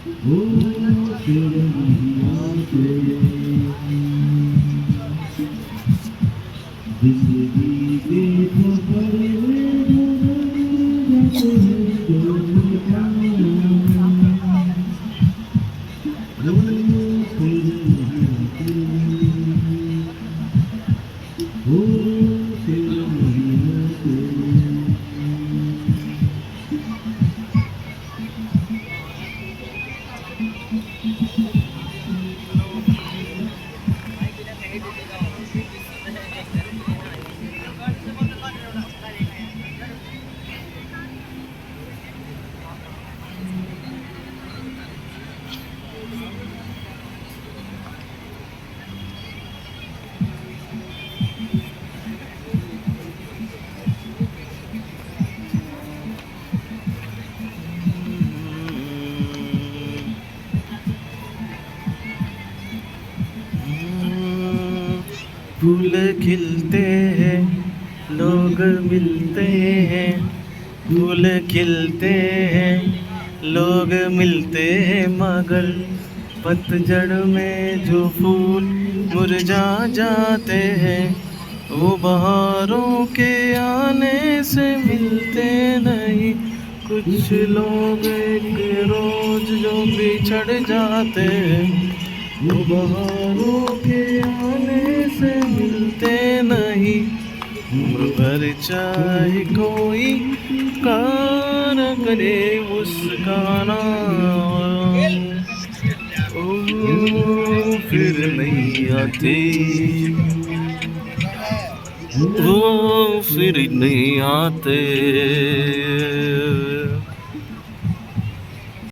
वो फिर नहीं आते, जिंदगी के सफर में जाते हैं जो वो फिर नहीं आते, वो फिर नहीं आते। फूल खिलते हैं, लोग मिलते हैं। फूल खिलते हैं, लोग मिलते हैं, मगर पतझड़ में जो फूल मुरझा जाते हैं, वो बहारों के आने से मिलते नहीं। कुछ लोग एक रोज जो बिछड़ जाते हैं, वो बहारों के आने से मिलते नहीं। उम्र भर चाहे कोई कार करे मुस्काना, ओ फिर नहीं आते, वो फिर नहीं आते।